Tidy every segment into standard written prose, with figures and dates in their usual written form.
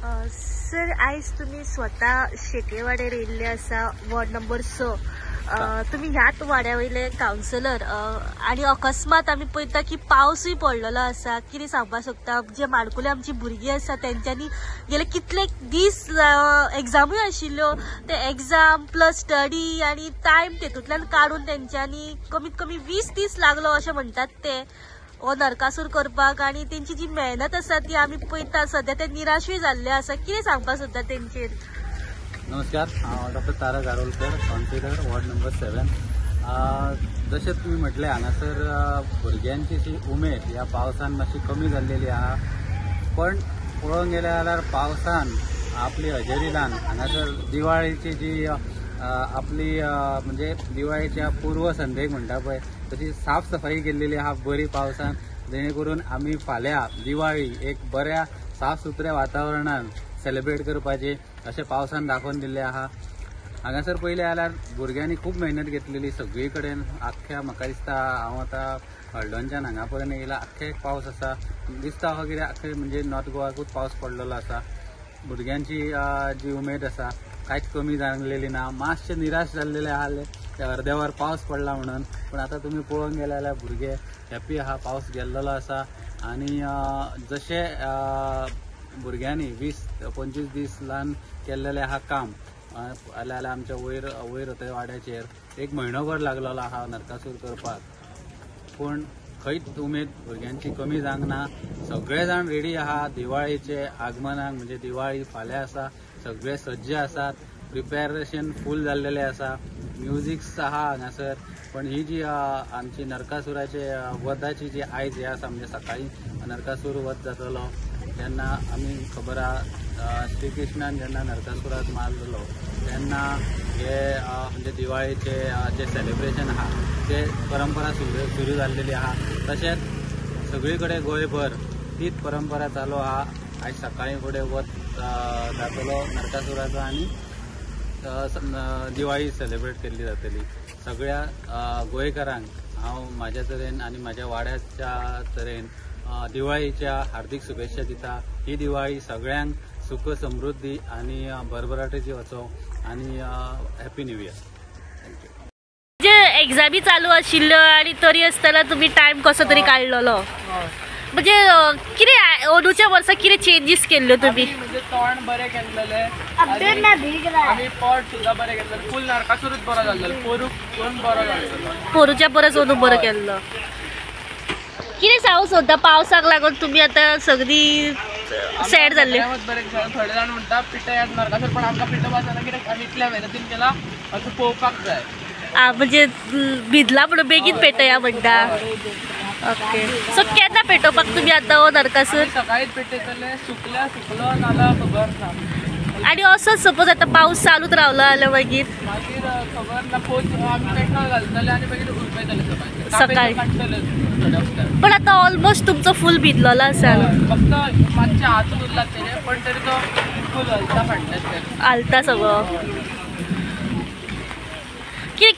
Sir आयज तुम्ही स्वतः शेकेवाड्यार येयल्ले आसा वॉर्ड नंबर 6. तुम्ही ह्याच वाड्या वयले काउन्सिलर आणि अकस्मात आम्ही पळयता की पावसूय पडलेलो आसा. कितें सांगपाक शकता? जे माणकुले आमची भुरगीं आसा तेंच्यांनी गेले कितले दीस एग्जामूय आशिल्ल्यो, ते एग्जाम प्लस स्टडी आणि टायम तेतूंतल्यान काडून तेंच्यांनी कमीत कमी 20 दीस लागलो अशें म्हणटात ते हो नरकासूर करपाक. आणि तेंची जी मेहनत आसा ती आमी पळयता सध्या ते निराशूय जाल्ले आसा. कितें सांगपाक सोदता तेंचेर? नमस्कार, हांव डॉक्टर तारक आरोलकर, काउन्सिलर वॉर्ड नंबर 7. जशें तुमी म्हटलें हांगासर भुरग्यांची जी उमेद ह्या पावसान मातशी कमी जाल्लेली आहा. पण पळोवंक गेले जाल्यार पावसान आपली हजेरी लावन हांगासर दिवाळीची जी आपली म्हणजे दिवाळीच्या पूर्व संध्येक म्हणटा पळय तशी साफ सफाई केल्लेली आहा बरी पावसान, जेणे करून आमी फाल्यां दिवाळी एक बऱ्या साफ सुथऱ्या वातावरणान सेलिब्रेट करपाची अशें पावसान दाखोवन दिल्लें आहा. हांगासर पयलें जाल्यार भुरग्यांनी खूब मेहनत घेतलेली सगळी कडेन. आख्ख्या म्हाका दिसता हांव आतां हळडणच्यान हांगा पर्यंत येयला, आख्खे पावस आसा दिसता हो कितें आख्खे म्हणजे नॉर्थ गोवाकूच पावस पडलेलो आसा. भुरग्यांची जी उमेद आसा कांयच कमी जाल्लेली ना. मातशे निराश जाल्लेले आसले ते अर्देवर पावस पडला म्हणून, पण आतां तुमी पळोवंक गेले जाल्यार भुरगे हॅप्पी आहा, पावस गेल्लो आसा. आणि जशे भुरग्यांनी 20-25 दीस ल्हान केल्लेलें आहा काम जाल्यार आमच्या वयर ते वाड्याचेर एक म्हयनोभर लागलेलो आहा नरकासूर करपाक. पूण खंयच उमेद भुरग्यांची कमी जावंक ना. सगळे जाण रेडी आहा दिवाळीचे आगमनाक, म्हणजे दिवाळी फाल्यां आसा. सगळे सज्ज आसात, प्रिपॅरेशन फूल जाल्लेले आसा. म्युझिक्स आहा हांगासर. पण ही जी आमची नरकासुराचे वधाची जी आयज हे आसा, म्हणजे सकाळी नरकासूर वध जातलो तेन्ना आमी खबर आहा श्री कृष्णान जेन्ना नरकासुराक मारलेलो तेन्ना हे म्हणजे दिवाळीचे जे सेलिब्रेशन आहा ते परंपरा सुरू जाल्लेली आहा. तशेंच सगळी कडेन गोंयभर तीच परंपरा चालू आहा. आयज सकाळी फुडें वध जातलो नरकासुराचो आणि दिवाळी सेलिब्रेट केल्ली जातली. सगळ्या गोंयकारांक हांव म्हाज्या तरेन आणि म्हाज्या वाड्याच्या तरेन दिवाळीच्या हार्दिक शुभेच्छा दिता. ही दिवाळी सगळ्यांक सुख समृद्धी आणि भरभराटेची वचो आणि हॅपी न्यू इयर. थँक्यू. जे एक्झामी चालू आशिल्ल्यो आणि तरी आसतना तुम्ही टायम कसो तरी काडलेलो, म्हणजे कितें अंदूच्या वर्सा कितें चेंजीस केल्ल्यो तुम्ही? म्हणजे तोंड बरें केल्लेलें आनी पोट सुद्दां बरें केल्लें. फूल नरकासूरच बरो जाल्लो, पोरूक बरो जाल्लो. पोरूच्या परस अंदू बरो केल्लो. कितें सांगूंक सोदता पावसाक लागून तुम्ही आतां सगळी सॅड जाल्ले? बरें थोडे जाण म्हणटा पिठो नरकासूर, पण आमकां पिठो वाजना कित्याक आमी इतल्या मेहनतीन केला असं पळोवपाक जाय. म्हणजे भिजला म्हणून बेगीन पेटया म्हणटा. ओके, सो केन्ना पेटोवपाक तुम्ही आतां हो नरकासूर? सकाळीच पेटयतले, सुकलो नाल्या खबर ना. आणि असोच सपोज आतां पावस चालूच रावलो जाल्यार मागीर खबर ना. पोच आमी पेट्रोल घालतले आनी मागीर उडपयतले सकाळी. पण आतां ऑलमोस्ट तुमचो फूल भिजलेलो आसा. फक्त मातशे हात उरला तेजे, पण तरी तो फूल हलता फाटल्यान हालता सगळो.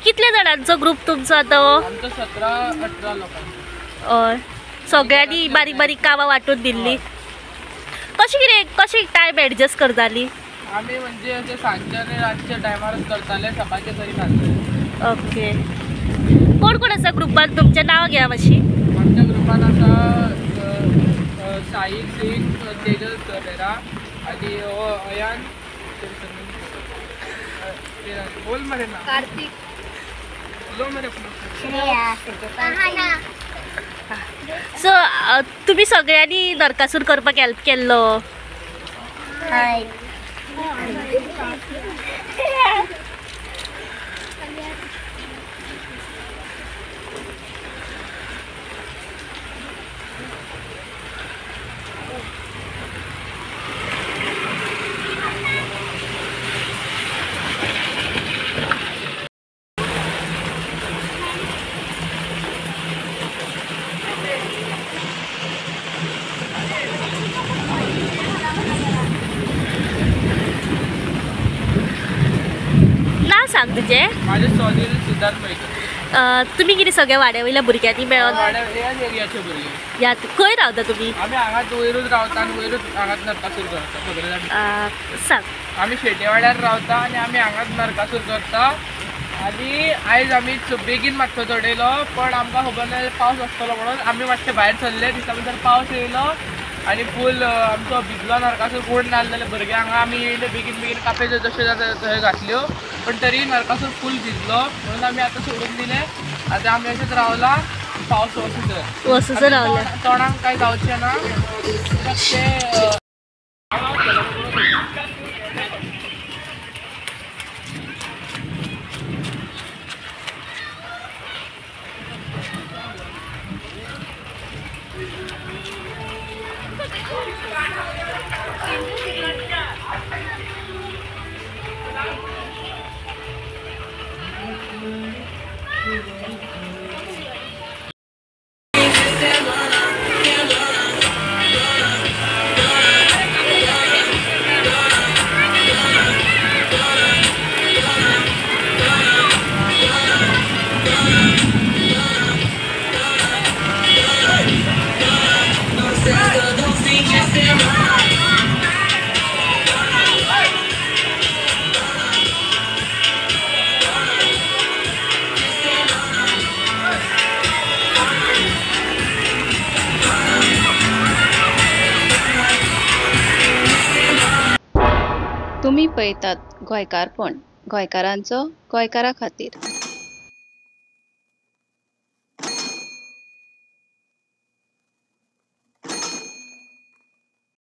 कितले जाणांचो ग्रुप तुमचो आतां हो? आमचो 17-18 लोकांचो. हय, सगळ्यांनी बारीक बारीक कामां वांटून दिल्ली. कशी टायम एडजस्ट करताली? आमी म्हणजे अशें सांजचे आनी रातचे टायमारच करताले, सकाळचे तरी नासले. ओके. कोण कोण आसा ग्रुपान? तुमचें नांव घ्या मातशी. आमच्या ग्रुपान आसा साई सिंग, तेजल सरेरा आनी अयान बोल मरे ना, कार्तिक बोलो मरे. सो तुम्ही सगळ्यांनी नरकासूर करपाक हेल्प केल्लो? सांग तुझे? माझे सोनील सिद्धार्थ पैकी. तुम्ही कितें सगळ्या वाड्या वयल्या भुरग्यांनी मेळोन ह्याच एरियाचे भुरगे या खंय रावता तुमी आमी हांगाच वयरूच रावता आनी वयरूच हांगाच नरकासूर करता सगळे जाण सांग आमी शेटेवाड्यार रावता आनी आमी हांगाच नरकासूर करता आनी आयज आमी बेगीन मातसो चडयलो पण आमकां खबर ना पावस आसतलो म्हणून आमी मातशे भायर सरले दिसता भितर पावस येयलो आनी फूल आमचो भिजलो नरकासूर कोण नासले जाल्यार भुरगे हांगा आमी येयले बेगीन बेगीन कापे जशे जाता थंय घातल्यो पण तरी नरकासूर फूल भिजलो म्हणून आमी आतां सोडून दिले आतां आमी अशेंच रावला पावस वसूच रावल्या तोंडाक कांय जावचें ना ते तुम्ही पळयतात गोंयकारपण गोंयकारांचो गोंयकारा खातीर.